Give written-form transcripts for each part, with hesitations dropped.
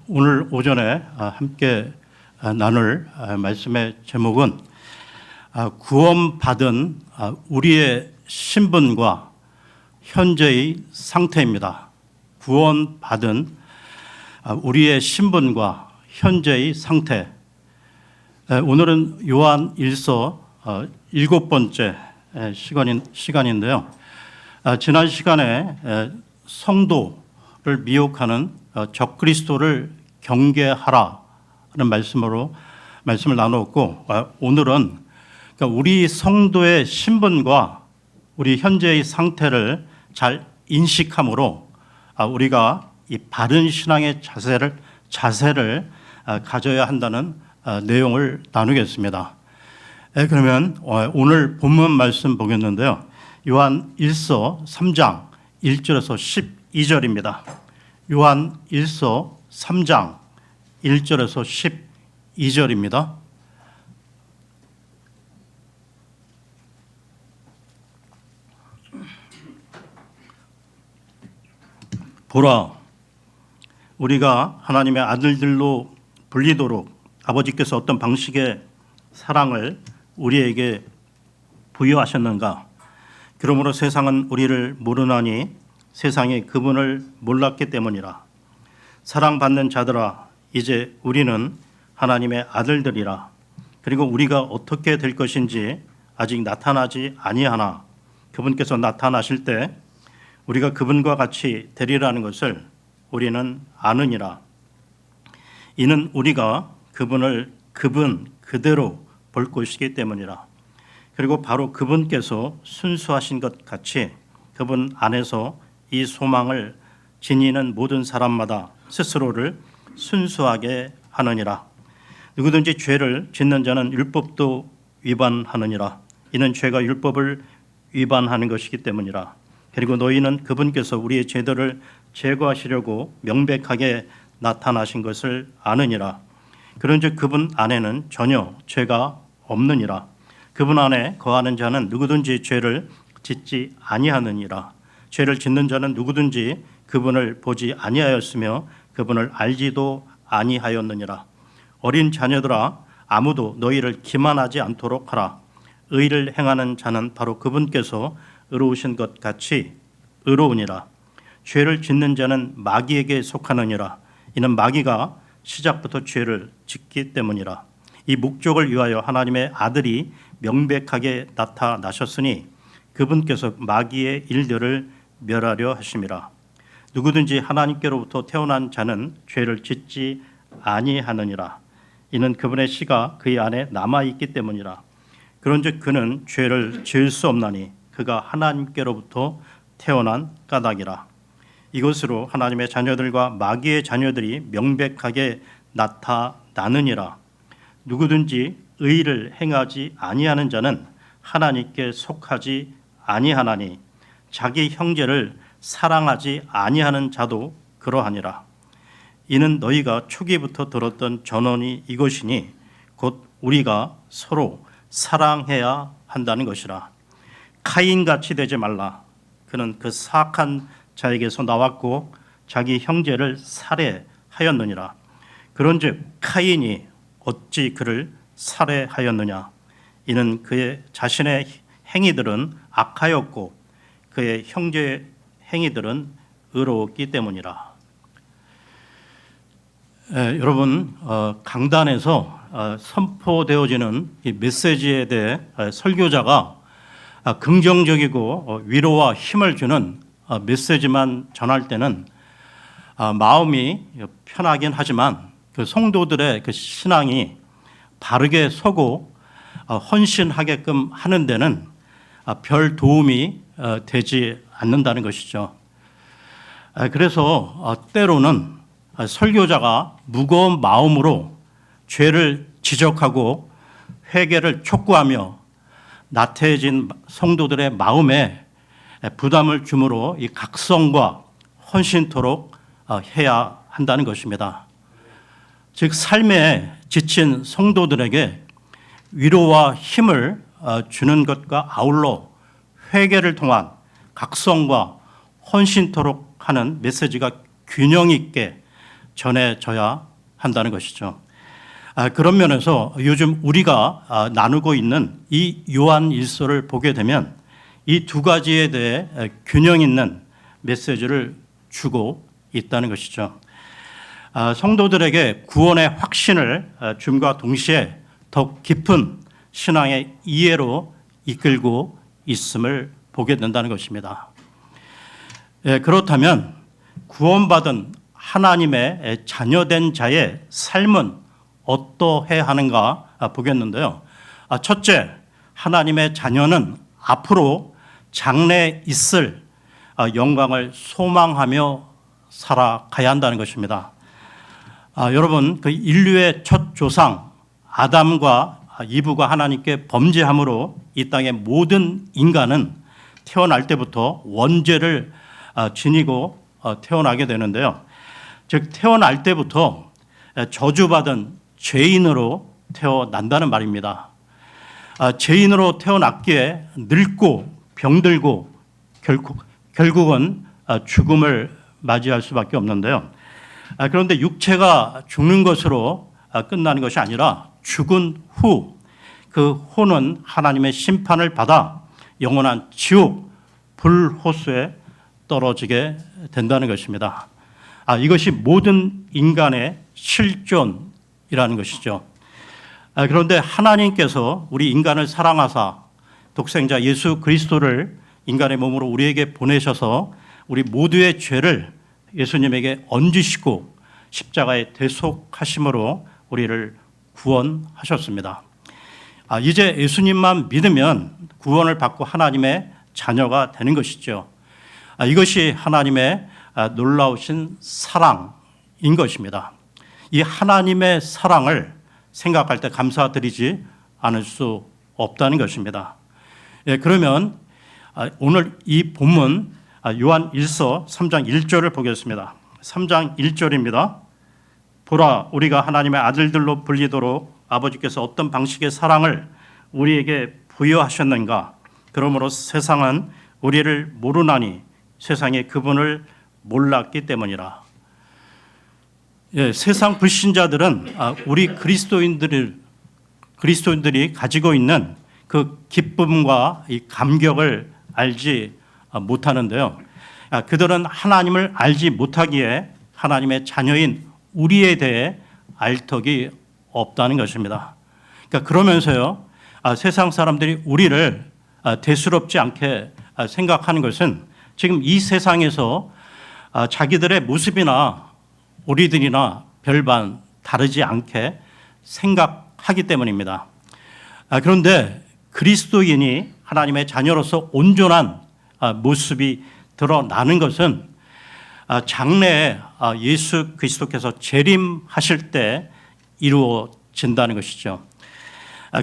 오늘 오전에 함께 나눌 말씀의 제목은 구원받은 우리의 신분과 현재의 상태입니다. 구원받은 우리의 신분과 현재의 상태. 오늘은 요한 1서 7번째 시간인데요. 지난 시간에 성도를 미혹하는 적그리스도를 경계하라는 말씀을 나누었고, 오늘은 우리 성도의 신분과 우리 현재의 상태를 잘 인식함으로 우리가 이 바른 신앙의 자세를 가져야 한다는 내용을 나누겠습니다. 그러면 오늘 본문 말씀 보겠는데요. 요한 1서 3장 1절에서 12절입니다. 요한 1서 3장 1절에서 12절입니다. 보라, 우리가 하나님의 아들들로 불리도록 아버지께서 어떤 방식의 사랑을 우리에게 부여하셨는가? 그러므로 세상은 우리를 모르나니 세상이 그분을 몰랐기 때문이라. 사랑받는 자들아, 이제 우리는 하나님의 아들들이라. 그리고 우리가 어떻게 될 것인지 아직 나타나지 아니하나 그분께서 나타나실 때 우리가 그분과 같이 되리라는 것을 우리는 아느니라. 이는 우리가 그분 그대로 볼 것이기 때문이라. 그리고 바로 그분께서 순수하신 것 같이 그분 안에서 이 소망을 지니는 모든 사람마다 스스로를 순수하게 하느니라. 누구든지 죄를 짓는 자는 율법도 위반하느니라. 이는 죄가 율법을 위반하는 것이기 때문이라. 그리고 너희는 그분께서 우리의 죄들을 제거하시려고 명백하게 나타나신 것을 아느니라. 그런즉 그분 안에는 전혀 죄가 없느니라. 그분 안에 거하는 자는 누구든지 죄를 짓지 아니하느니라. 죄를 짓는 자는 누구든지 그분을 보지 아니하였으며 그분을 알지도 아니하였느니라. 어린 자녀들아, 아무도 너희를 기만하지 않도록 하라. 의를 행하는 자는 바로 그분께서 의로우신 것 같이 의로우니라. 죄를 짓는 자는 마귀에게 속하느니라. 이는 마귀가 시작부터 죄를 짓기 때문이라. 이 목적을 위하여 하나님의 아들이 명백하게 나타나셨으니 그분께서 마귀의 일들을 멸하려 하심이라. 누구든지 하나님께로부터 태어난 자는 죄를 짓지 아니하느니라. 이는 그분의 씨가 그의 안에 남아있기 때문이라. 그런즉 그는 죄를 지을 수 없나니 그가 하나님께로부터 태어난 까닭이라. 이것으로 하나님의 자녀들과 마귀의 자녀들이 명백하게 나타나느니라. 누구든지 의를 행하지 아니하는 자는 하나님께 속하지 아니하나니 자기 형제를 사랑하지 아니하는 자도 그러하니라. 이는 너희가 초기부터 들었던 전언이 이것이니 곧 우리가 서로 사랑해야 한다는 것이라. 카인같이 되지 말라. 그는 그 사악한 자에게서 나왔고 자기 형제를 살해하였느니라. 그런즉 카인이 어찌 그를 살해하였느냐? 이는 그의 자신의 행위들은 악하였고 그의 형제의 행위들은 의로웠기 때문이라. 여러분, 강단에서 선포되어지는 이 메시지에 대해 설교자가 긍정적이고 위로와 힘을 주는 메시지만 전할 때는 마음이 편하긴 하지만 그 성도들의 그 신앙이 바르게 서고 헌신하게끔 하는 데는 별 도움이 되지 않는다는 것이죠. 그래서 때로는 설교자가 무거운 마음으로 죄를 지적하고 회개를 촉구하며 나태해진 성도들의 마음에 부담을 주므로 이 각성과 헌신토록 해야 한다는 것입니다. 즉 삶에 지친 성도들에게 위로와 힘을 주는 것과 아울러 회개를 통한 각성과 헌신토록 하는 메시지가 균형 있게 전해져야 한다는 것이죠. 그런 면에서 요즘 우리가 나누고 있는 이 요한일서를 보게 되면 이 두 가지에 대해 균형 있는 메시지를 주고 있다는 것이죠. 성도들에게 구원의 확신을 줌과 동시에 더 깊은 신앙의 이해로 이끌고 있음을 보게 된다는 것입니다. 그렇다면 구원받은 하나님의 자녀된 자의 삶은 어떠해야 하는가 보겠는데요. 첫째, 하나님의 자녀는 앞으로 장래에 있을 영광을 소망하며 살아가야 한다는 것입니다. 여러분, 그 인류의 첫 조상 아담과 이브가 하나님께 범죄함으로 이 땅의 모든 인간은 태어날 때부터 원죄를 지니고 태어나게 되는데요. 즉 태어날 때부터 저주받은 죄인으로 태어난다는 말입니다. 죄인으로 태어났기에 늙고 병들고 결국은 죽음을 맞이할 수밖에 없는데요. 그런데 육체가 죽는 것으로 끝나는 것이 아니라 죽은 후 그 혼은 하나님의 심판을 받아 영원한 지옥 불호수에 떨어지게 된다는 것입니다. 이것이 모든 인간의 실존이라는 것이죠. 그런데 하나님께서 우리 인간을 사랑하사 독생자 예수 그리스도를 인간의 몸으로 우리에게 보내셔서 우리 모두의 죄를 예수님에게 얹으시고 십자가에 대속하심으로 우리를 구원하셨습니다. 이제 예수님만 믿으면 구원을 받고 하나님의 자녀가 되는 것이죠. 이것이 하나님의 놀라우신 사랑인 것입니다. 이 하나님의 사랑을 생각할 때 감사드리지 않을 수 없다는 것입니다. 그러면 오늘 이 본문 요한 1서 3장 1절을 보겠습니다. 3장 1절입니다. 보라, 우리가 하나님의 아들들로 불리도록 아버지께서 어떤 방식의 사랑을 우리에게 부여하셨는가. 그러므로 세상은 우리를 모르나니 세상에 그분을 몰랐기 때문이라. 세상 불신자들은 우리 그리스도인들이 가지고 있는 그 기쁨과 이 감격을 알지 못하는데요. 그들은 하나님을 알지 못하기에 하나님의 자녀인 우리에 대해 알 턱이 없다는 것입니다. 그러면서요, 세상 사람들이 우리를 대수롭지 않게 생각하는 것은 지금 이 세상에서 자기들의 모습이나 우리들이나 별반 다르지 않게 생각하기 때문입니다. 그런데 그리스도인이 하나님의 자녀로서 온전한 모습이 드러나는 것은 장래에 예수 그리스도께서 재림하실 때 이루어진다는 것이죠.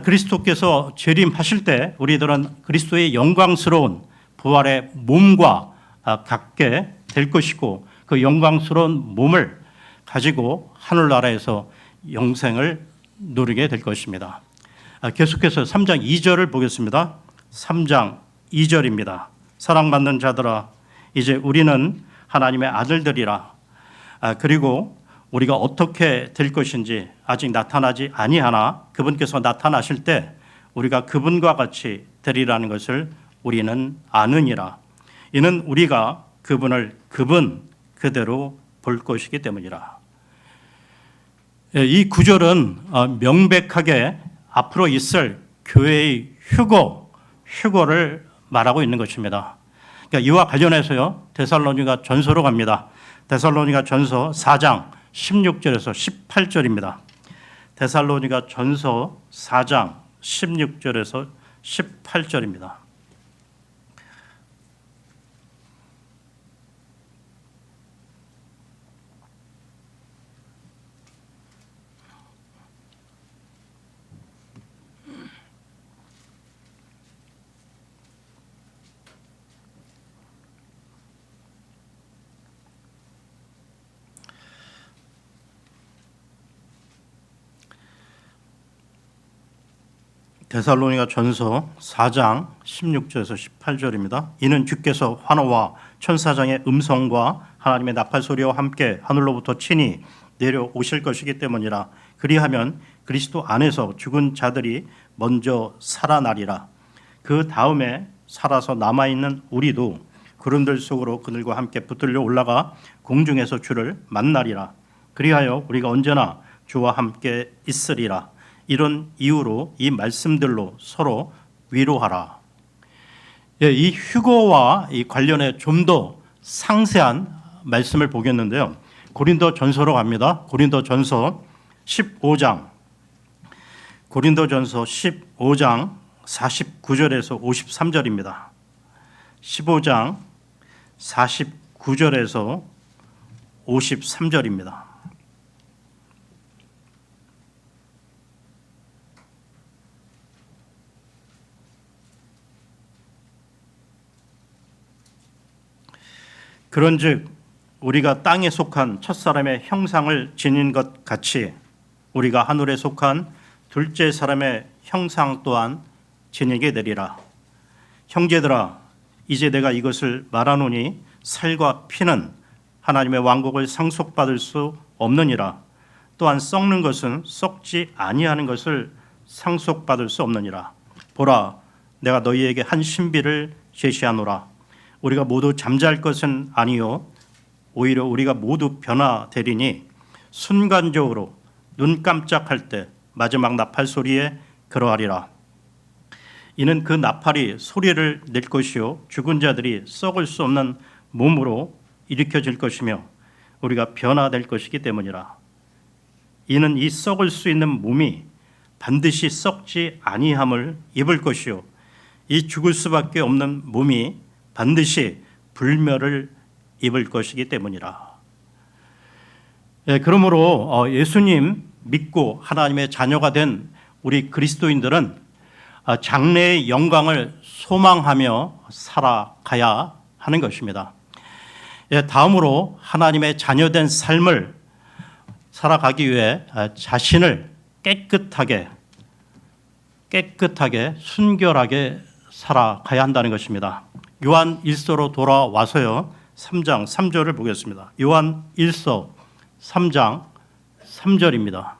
그리스도께서 재림하실 때 우리들은 그리스도의 영광스러운 부활의 몸과 갖게 될 것이고 그 영광스러운 몸을 가지고 하늘나라에서 영생을 누리게 될 것입니다. 계속해서 3장 2절을 보겠습니다. 3장 2절입니다. 사랑받는 자들아, 이제 우리는 하나님의 아들들이라. 그리고 우리가 어떻게 될 것인지 아직 나타나지 아니하나 그분께서 나타나실 때 우리가 그분과 같이 되리라는 것을 우리는 아느니라. 이는 우리가 그분을 그분 그대로 볼 것이기 때문이라. 이 구절은 명백하게 앞으로 있을 교회의 휴거를 말하고 있는 것입니다. 그러니까 이와 관련해서요, 데살로니가 전서로 갑니다. 데살로니가 전서 4장 16절에서 18절입니다. 데살로니가 전서 4장 16절에서 18절입니다. 데살로니가 전서 4장 16절에서 18절입니다. 이는 주께서 환호와 천사장의 음성과 하나님의 나팔 소리와 함께 하늘로부터 친히 내려오실 것이기 때문이라. 그리하면 그리스도 안에서 죽은 자들이 먼저 살아나리라. 그 다음에 살아서 남아있는 우리도 구름들 속으로 그들과 함께 붙들려 올라가 공중에서 주를 만나리라. 그리하여 우리가 언제나 주와 함께 있으리라. 이런 이유로 이 말씀들로 서로 위로하라. 이 휴거와 이 관련해 좀 더 상세한 말씀을 보겠는데요. 고린도전서로 갑니다. 고린도전서 15장 49절에서 53절입니다. 15장 49절에서 53절입니다. 그런즉 우리가 땅에 속한 첫사람의 형상을 지닌 것 같이 우리가 하늘에 속한 둘째 사람의 형상 또한 지니게 되리라. 형제들아, 이제 내가 이것을 말하노니 살과 피는 하나님의 왕국을 상속받을 수 없느니라. 또한 썩는 것은 썩지 아니하는 것을 상속받을 수 없느니라. 보라, 내가 너희에게 한 신비를 제시하노라. 우리가 모두 잠잘 것은 아니요 오히려 우리가 모두 변화되리니 순간적으로 눈 깜짝할 때 마지막 나팔 소리에 그러하리라. 이는 그 나팔이 소리를 낼 것이요 죽은 자들이 썩을 수 없는 몸으로 일으켜질 것이며 우리가 변화될 것이기 때문이라. 이는 이 썩을 수 있는 몸이 반드시 썩지 아니함을 입을 것이요 이 죽을 수밖에 없는 몸이 반드시 불멸을 입을 것이기 때문이라. 그러므로 예수님 믿고 하나님의 자녀가 된 우리 그리스도인들은 장래의 영광을 소망하며 살아가야 하는 것입니다. 다음으로 하나님의 자녀된 삶을 살아가기 위해 자신을 깨끗하게 순결하게 살아가야 한다는 것입니다. 요한 1서로 돌아와서요 3장 3절을 보겠습니다. 요한 1서 3장 3절입니다.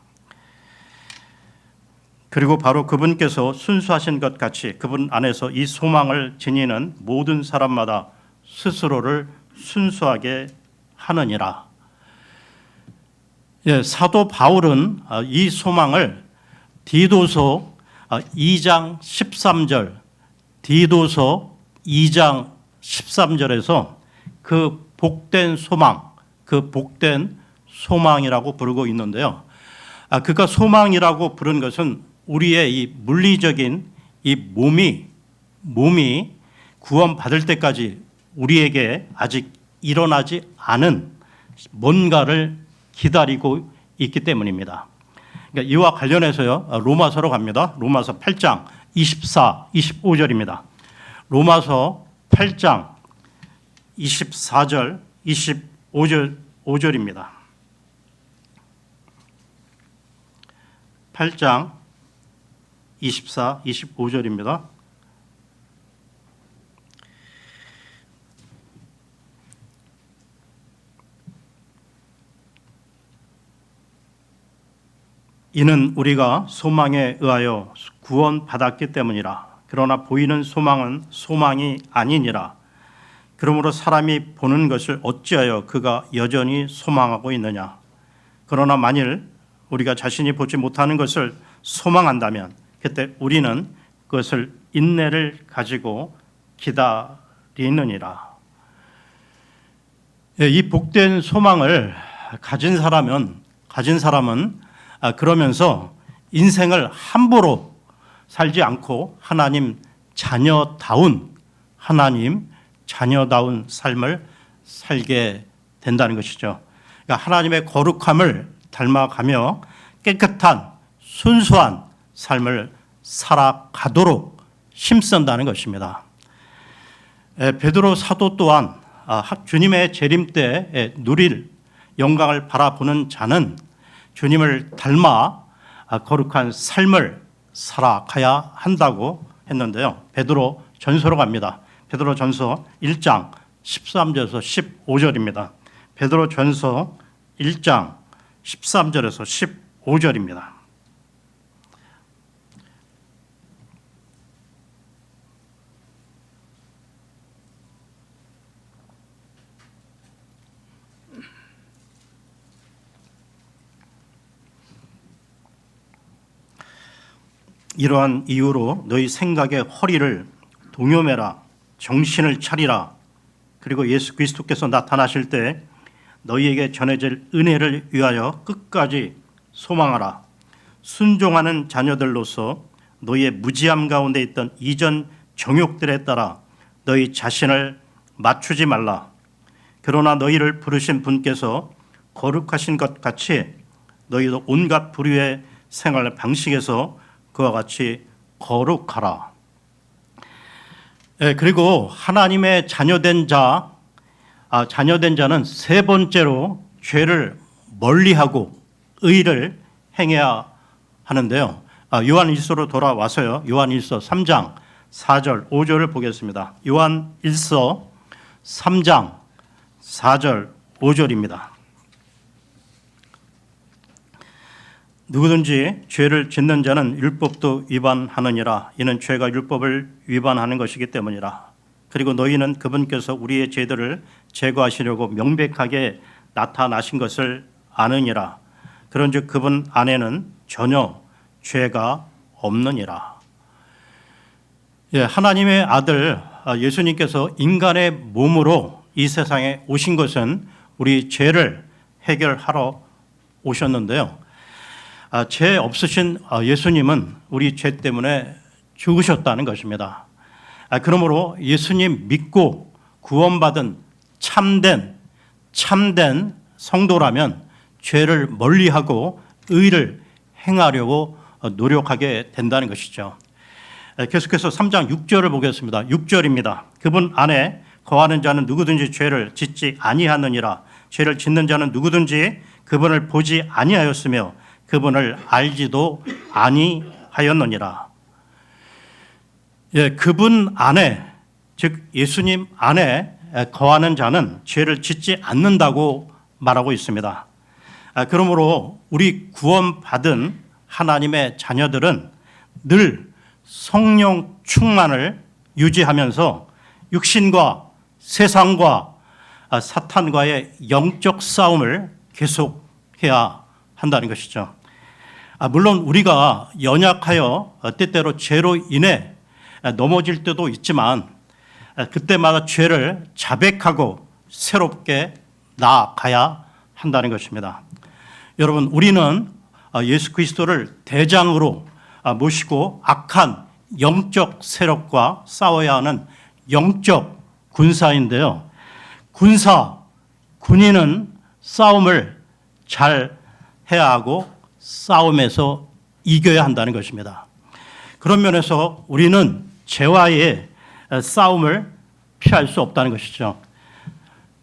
그리고 바로 그분께서 순수하신 것 같이 그분 안에서 이 소망을 지니는 모든 사람마다 스스로를 순수하게 하느니라. 사도 바울은 이 소망을 디도서 2장 13절 디도서 2장 13절에서 그 복된 소망이라고 부르고 있는데요. 그가 소망이라고 부른 것은 우리의 이 물리적인 이 몸이 구원받을 때까지 우리에게 아직 일어나지 않은 뭔가를 기다리고 있기 때문입니다. 그러니까 이와 관련해서요. 로마서로 갑니다. 로마서 8장 24, 25절입니다. 로마서 8장 24절, 25절입니다. 8장 24, 25절입니다. 이는 우리가 소망에 의하여 구원받았기 때문이라. 그러나 보이는 소망은 소망이 아니니라. 그러므로 사람이 보는 것을 어찌하여 그가 여전히 소망하고 있느냐. 그러나 만일 우리가 자신이 보지 못하는 것을 소망한다면 그때 우리는 그것을 인내를 가지고 기다리느니라. 이 복된 소망을 가진 사람은 그러면서 인생을 함부로 살지 않고 하나님 자녀다운 삶을 살게 된다는 것이죠. 그러니까 하나님의 거룩함을 닮아가며 깨끗한 순수한 삶을 살아가도록 힘쓴다는 것입니다. 베드로 사도 또한 주님의 재림 때에 누릴 영광을 바라보는 자는 주님을 닮아 거룩한 삶을 살아가야 한다고 했는데요. 베드로 전서로 갑니다. 베드로 전서 1장 13절에서 15절입니다. 베드로 전서 1장 13절에서 15절입니다. 이러한 이유로 너희 생각의 허리를 동요매라, 정신을 차리라. 그리고 예수 그리스도께서 나타나실 때 너희에게 전해질 은혜를 위하여 끝까지 소망하라. 순종하는 자녀들로서 너희의 무지함 가운데 있던 이전 정욕들에 따라 너희 자신을 맞추지 말라. 그러나 너희를 부르신 분께서 거룩하신 것 같이 너희도 온갖 부류의 생활 방식에서 그와 같이 거룩하라. 그리고 하나님의 자녀된 자는 세 번째로 죄를 멀리하고 의를 행해야 하는데요. 요한일서로 돌아와서요. 요한일서 3장 4절 5절을 보겠습니다. 요한일서 3장 4절 5절입니다. 누구든지 죄를 짓는 자는 율법도 위반하느니라. 이는 죄가 율법을 위반하는 것이기 때문이라. 그리고 너희는 그분께서 우리의 죄들을 제거하시려고 명백하게 나타나신 것을 아느니라. 그런즉 그분 안에는 전혀 죄가 없느니라. 하나님의 아들 예수님께서 인간의 몸으로 이 세상에 오신 것은 우리 죄를 해결하러 오셨는데요. 죄 없으신 예수님은 우리 죄 때문에 죽으셨다는 것입니다. 그러므로 예수님 믿고 구원받은 참된 성도라면 죄를 멀리하고 의를 행하려고 노력하게 된다는 것이죠. 계속해서 3장 6절을 보겠습니다. 6절입니다. 그분 안에 거하는 자는 누구든지 죄를 짓지 아니하느니라. 죄를 짓는 자는 누구든지 그분을 보지 아니하였으며 그분을 알지도 아니하였느니라. 그분 안에, 즉 예수님 안에 거하는 자는 죄를 짓지 않는다고 말하고 있습니다. 그러므로 우리 구원받은 하나님의 자녀들은 늘 성령 충만을 유지하면서 육신과 세상과 사탄과의 영적 싸움을 계속해야 한다는 것이죠. 물론 우리가 연약하여 때때로 죄로 인해 넘어질 때도 있지만 그때마다 죄를 자백하고 새롭게 나아가야 한다는 것입니다. 여러분, 우리는 예수 그리스도를 대장으로 모시고 악한 영적 세력과 싸워야 하는 영적 군사인데요. 군인은 싸움을 잘 해야 하고 싸움에서 이겨야 한다는 것입니다. 그런 면에서 우리는 죄와의 싸움을 피할 수 없다는 것이죠.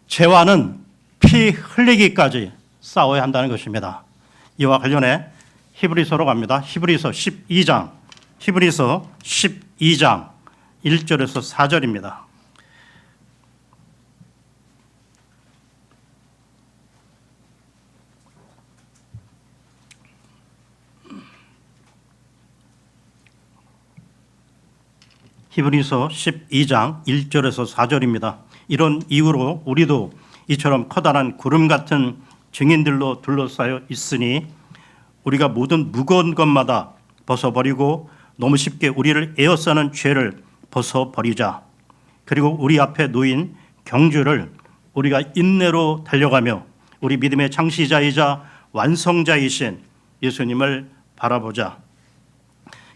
죄와는 피 흘리기까지 싸워야 한다는 것입니다. 이와 관련해 히브리서로 갑니다. 히브리서 12장 1절에서 4절입니다. 히브리서 12장 1절에서 4절입니다. 이런 이유로 우리도 이처럼 커다란 구름 같은 증인들로 둘러싸여 있으니 우리가 모든 무거운 것마다 벗어버리고 너무 쉽게 우리를 에워싸는 죄를 벗어버리자. 그리고 우리 앞에 놓인 경주를 우리가 인내로 달려가며 우리 믿음의 창시자이자 완성자이신 예수님을 바라보자.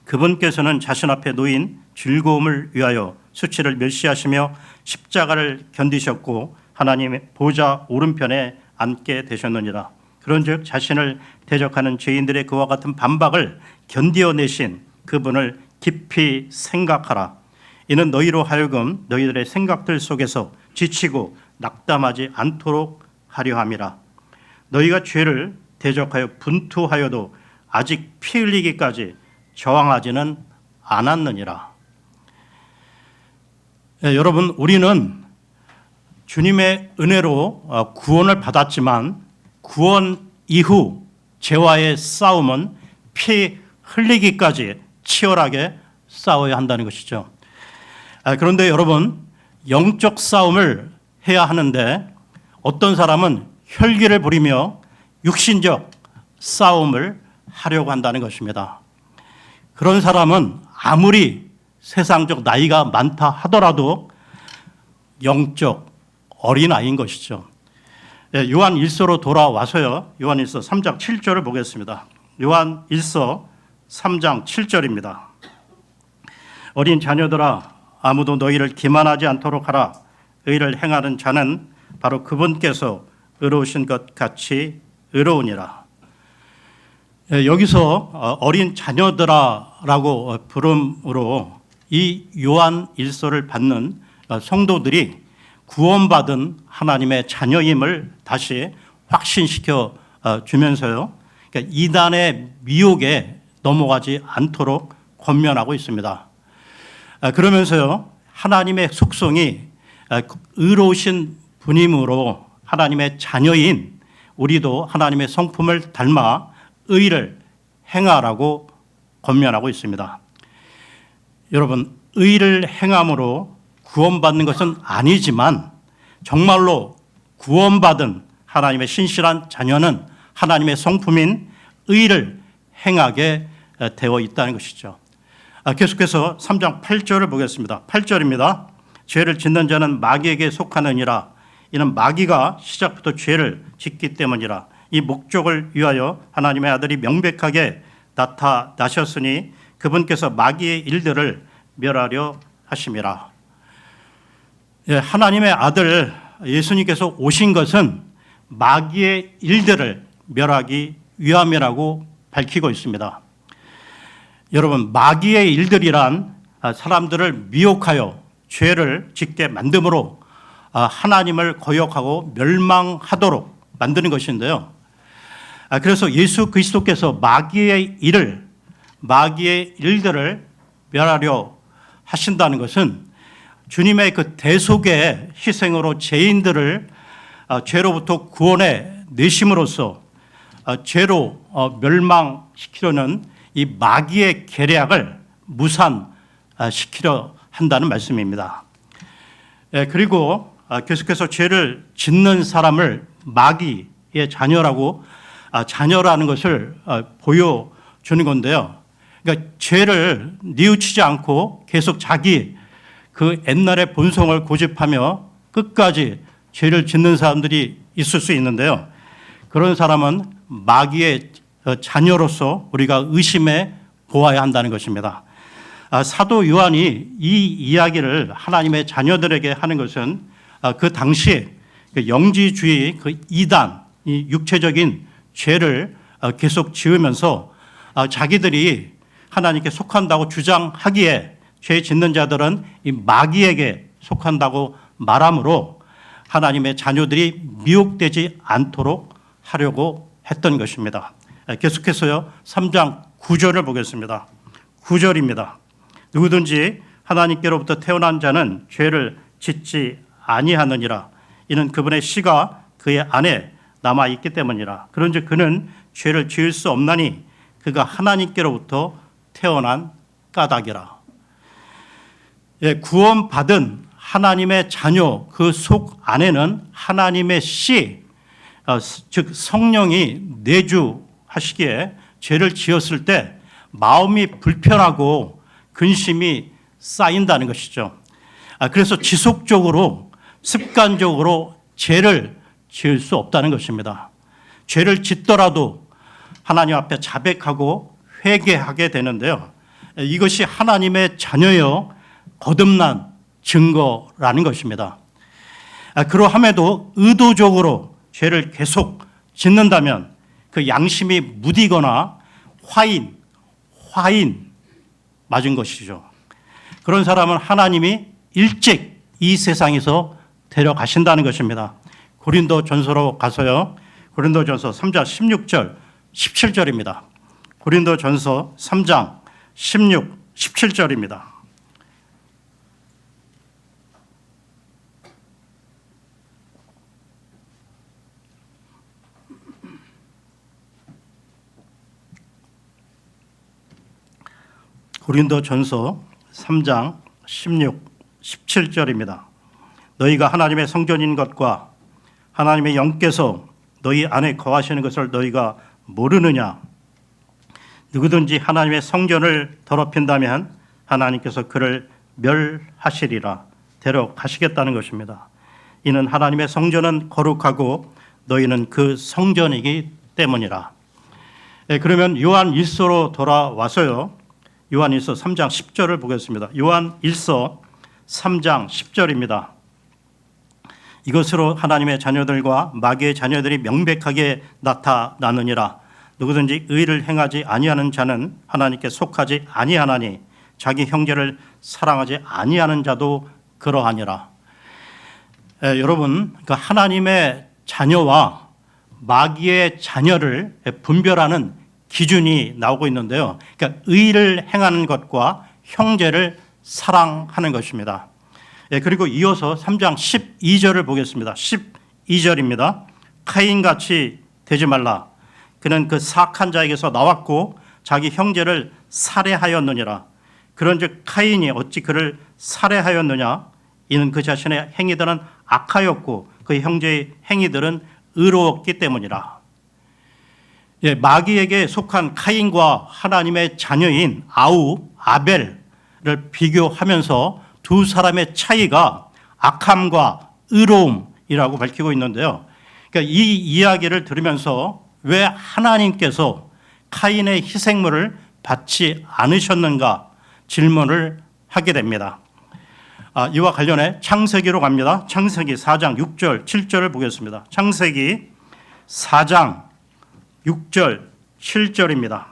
그분께서는 자신 앞에 놓인 즐거움을 위하여 수치를 멸시하시며 십자가를 견디셨고 하나님의 보좌 오른편에 앉게 되셨느니라. 그런즉 자신을 대적하는 죄인들의 그와 같은 반박을 견디어내신 그분을 깊이 생각하라. 이는 너희로 하여금 너희들의 생각들 속에서 지치고 낙담하지 않도록 하려 함이라. 너희가 죄를 대적하여 분투하여도 아직 피 흘리기까지 저항하지는 않았느니라. 여러분, 우리는 주님의 은혜로 구원을 받았지만 구원 이후 죄와의 싸움은 피 흘리기까지 치열하게 싸워야 한다는 것이죠. 그런데 여러분, 영적 싸움을 해야 하는데 어떤 사람은 혈기를 부리며 육신적 싸움을 하려고 한다는 것입니다. 그런 사람은 아무리 세상적 나이가 많다 하더라도 영적 어린아이인 것이죠. 요한 1서로 돌아와서요. 요한 1서 3장 7절을 보겠습니다. 요한 1서 3장 7절입니다. 어린 자녀들아, 아무도 너희를 기만하지 않도록 하라. 의를 행하는 자는 바로 그분께서 의로우신 것 같이 의로우니라. 여기서 어린 자녀들아라고 부름으로 이 요한 1서를 받는 성도들이 구원받은 하나님의 자녀임을 다시 확신시켜 주면서요. 그러니까 이단의 미혹에 넘어가지 않도록 권면하고 있습니다. 그러면서요. 하나님의 속성이 의로우신 분이므로 하나님의 자녀인 우리도 하나님의 성품을 닮아 의를 행하라고 권면하고 있습니다. 여러분, 의를 행함으로 구원받는 것은 아니지만 정말로 구원받은 하나님의 신실한 자녀는 하나님의 성품인 의를 행하게 되어 있다는 것이죠. 계속해서 3장 8절을 보겠습니다. 8절입니다. 죄를 짓는 자는 마귀에게 속하느니라. 이는 마귀가 시작부터 죄를 짓기 때문이라. 이 목적을 위하여 하나님의 아들이 명백하게 나타나셨으니 그분께서 마귀의 일들을 멸하려 하심이라. 하나님의 아들 예수님께서 오신 것은 마귀의 일들을 멸하기 위함이라고 밝히고 있습니다. 여러분, 마귀의 일들이란 사람들을 미혹하여 죄를 짓게 만듦으로 하나님을 거역하고 멸망하도록 만드는 것인데요. 그래서 예수 그리스도께서 마귀의 일들을 멸하려 하신다는 것은 주님의 그 대속의 희생으로 죄인들을 죄로부터 구원해 내심으로써 죄로 멸망시키려는 이 마귀의 계략을 무산시키려 한다는 말씀입니다. 그리고 계속해서 죄를 짓는 사람을 마귀의 자녀라는 것을 보여주는 건데요. 그러니까 죄를 뉘우치지 않고 계속 자기 그 옛날의 본성을 고집하며 끝까지 죄를 짓는 사람들이 있을 수 있는데요. 그런 사람은 마귀의 자녀로서 우리가 의심해 보아야 한다는 것입니다. 사도 요한이 이 이야기를 하나님의 자녀들에게 하는 것은 그 당시 영지주의 그 이단, 이 육체적인 죄를 계속 지으면서 자기들이 하나님께 속한다고 주장하기에 죄 짓는 자들은 이 마귀에게 속한다고 말하므로 하나님의 자녀들이 미혹되지 않도록 하려고 했던 것입니다. 계속해서요. 3장 9절을 보겠습니다. 9절입니다. 누구든지 하나님께로부터 태어난 자는 죄를 짓지 아니하느니라. 이는 그분의 씨가 그의 안에 남아 있기 때문이라. 그런즉 그는 죄를 지을 수 없나니 그가 하나님께로부터 태어난 까닭이라. 구원받은 하나님의 자녀 그 속 안에는 하나님의 씨, 즉 성령이 내주하시기에 죄를 지었을 때 마음이 불편하고 근심이 쌓인다는 것이죠. 그래서 지속적으로 습관적으로 죄를 지을 수 없다는 것입니다. 죄를 짓더라도 하나님 앞에 자백하고 회개하게 되는데요. 이것이 하나님의 자녀여 거듭난 증거라는 것입니다. 그러함에도 의도적으로 죄를 계속 짓는다면 그 양심이 무디거나 화인 맞은 것이죠. 그런 사람은 하나님이 일찍 이 세상에서 데려가신다는 것입니다. 고린도전서로 가서요. 고린도전서 3장 16절, 17절입니다. 고린도전서 3장 16, 17절입니다. 고린도전서 3장 16, 17절입니다. 너희가 하나님의 성전인 것과 하나님의 영께서 너희 안에 거하시는 것을 너희가 모르느냐? 누구든지 하나님의 성전을 더럽힌다면 하나님께서 그를 멸하시리라, 데려가시겠다는 것입니다. 이는 하나님의 성전은 거룩하고 너희는 그 성전이기 때문이라. 그러면 요한 1서로 돌아와서요, 요한 1서 3장 10절을 보겠습니다. 요한 1서 3장 10절입니다. 이것으로 하나님의 자녀들과 마귀의 자녀들이 명백하게 나타나느니라. 누구든지 의를 행하지 아니하는 자는 하나님께 속하지 아니하나니 자기 형제를 사랑하지 아니하는 자도 그러하니라. 여러분, 그러니까 하나님의 자녀와 마귀의 자녀를 분별하는 기준이 나오고 있는데요. 그러니까 의를 행하는 것과 형제를 사랑하는 것입니다. 그리고 이어서 3장 12절을 보겠습니다. 12절입니다. 카인같이 되지 말라. 그는 그 사악한 자에게서 나왔고 자기 형제를 살해하였느니라. 그런즉 카인이 어찌 그를 살해하였느냐? 이는 그 자신의 행위들은 악하였고 그 형제의 행위들은 의로웠기 때문이라. 마귀에게 속한 카인과 하나님의 자녀인 아벨을 비교하면서 두 사람의 차이가 악함과 의로움이라고 밝히고 있는데요. 그러니까 이 이야기를 들으면서 왜 하나님께서 카인의 희생물을 받지 않으셨는가 질문을 하게 됩니다. 이와 관련해 창세기로 갑니다. 창세기 4장 6절 7절을 보겠습니다. 창세기 4장 6절 7절입니다.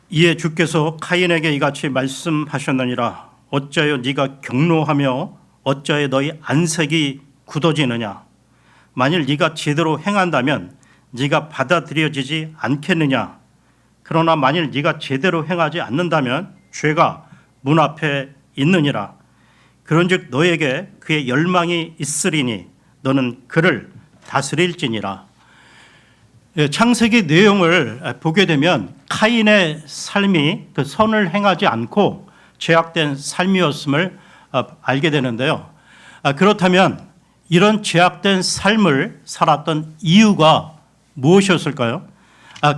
이에 주께서 카인에게 이같이 말씀하셨느니라. 어찌하여 네가 경노하며 어찌하여 너희 안색이 굳어지느냐? 만일 네가 제대로 행한다면 네가 받아들여지지 않겠느냐? 그러나 만일 네가 제대로 행하지 않는다면 죄가 문 앞에 있느니라. 그런즉 너에게 그의 열망이 있으리니 너는 그를 다스릴지니라. 창세기 내용을 보게 되면 카인의 삶이 그 선을 행하지 않고 죄악된 삶이었음을 알게 되는데요. 그렇다면 이런 죄악된 삶을 살았던 이유가 무엇이었을까요?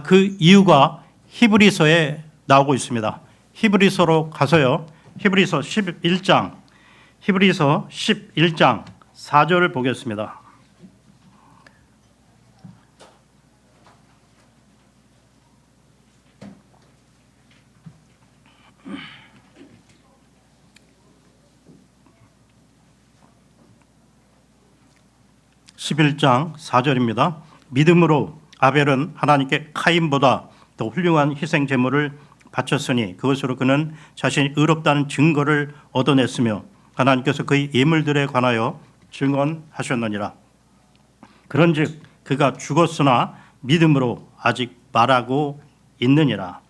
그 이유가 히브리서에 나오고 있습니다. 히브리서로 가서요. 히브리서 11장 4절을 보겠습니다. (11장 4절입니다) 믿음으로 아벨은 하나님께 카인보다 더 훌륭한 희생 제물을 바쳤으니 그것으로 그는 자신이 의롭다는 증거를 얻어냈으며 하나님께서 그의 예물들에 관하여 증언하셨느니라. 그런즉 그가 죽었으나 믿음으로 아직 말하고 있느니라.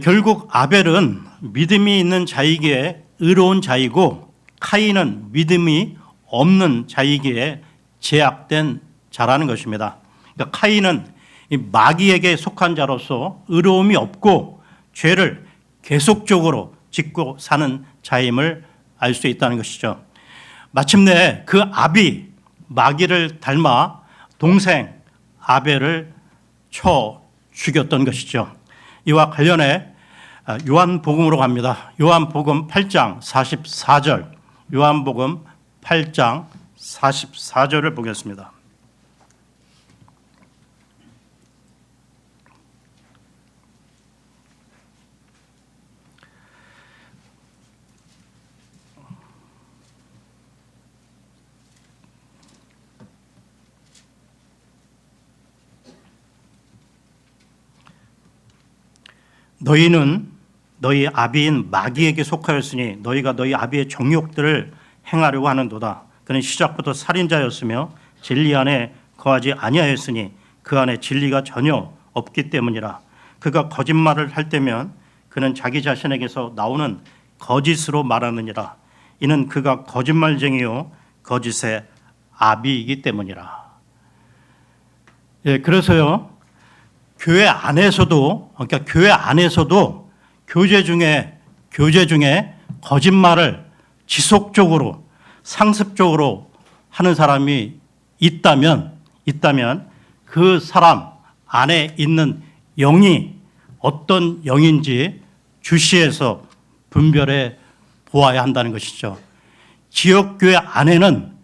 결국 아벨은 믿음이 있는 자이기에 의로운 자이고 카인은 믿음이 없는 자이기에 제약된 자라는 것입니다. 그러니까 카인은 마귀에게 속한 자로서 의로움이 없고 죄를 계속적으로 짓고 사는 자임을 알 수 있다는 것이죠. 마침내 그 아비 마귀를 닮아 동생 아벨을 쳐 죽였던 것이죠. 이와 관련해 요한복음으로 갑니다. 요한복음 8장 44절, 요한복음 8장 44절을 보겠습니다. 너희는 너희 아비인 마귀에게 속하였으니 너희가 너희 아비의 정욕들을 행하려고 하는도다. 그는 시작부터 살인자였으며 진리 안에 거하지 아니하였으니 그 안에 진리가 전혀 없기 때문이라. 그가 거짓말을 할 때면 그는 자기 자신에게서 나오는 거짓으로 말하느니라. 이는 그가 거짓말쟁이요 거짓의 아비이기 때문이라. 예, 그래서요, 교회 안에서도 교제 중에 거짓말을 지속적으로 상습적으로 하는 사람이 있다면 그 사람 안에 있는 영이 어떤 영인지 주시해서 분별해 보아야 한다는 것이죠. 지역교회 안에는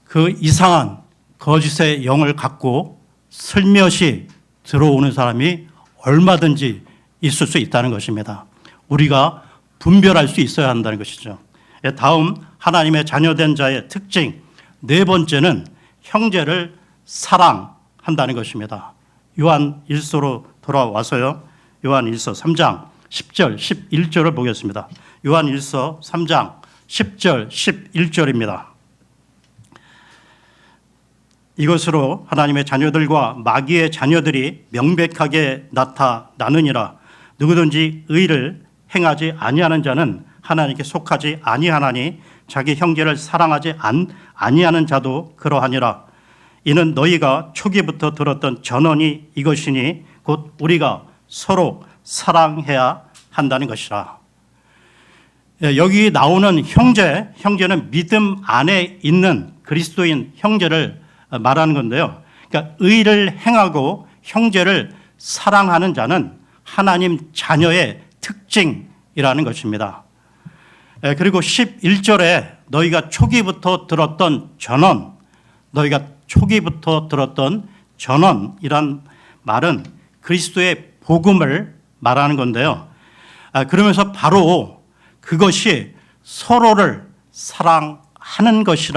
그 이상한 거짓의 영을 갖고 슬며시 들어오는 사람이 얼마든지 있을 수 있다는 것입니다. 우리가 분별할 수 있어야 한다는 것이죠. 다음 하나님의 자녀된 자의 특징 네 번째는 형제를 사랑한다는 것입니다. 요한 1서로 돌아와서요. 요한 1서 3장 10절 11절을 보겠습니다. 요한 1서 3장 10절 11절입니다. 이것으로 하나님의 자녀들과 마귀의 자녀들이 명백하게 나타나느니라. 누구든지 의를 행하지 아니하는 자는 하나님께 속하지 아니하나니 자기 형제를 사랑하지 아니하는 자도 그러하니라. 이는 너희가 초기부터 들었던 전언이 이것이니 곧 우리가 서로 사랑해야 한다는 것이라. 여기 나오는 형제는 믿음 안에 있는 그리스도인 형제를 말하는 건데요. 그러니까 의를 행하고 형제를 사랑하는 자는 하나님 자녀의 특징이라는 것입니다. 그리고 11절에 너희가 초기부터 들었던 전언이란 말은 그리스도의 복음을 말하는 건데요. 그러면서 바로 그것이 서로를 사랑하는 것이라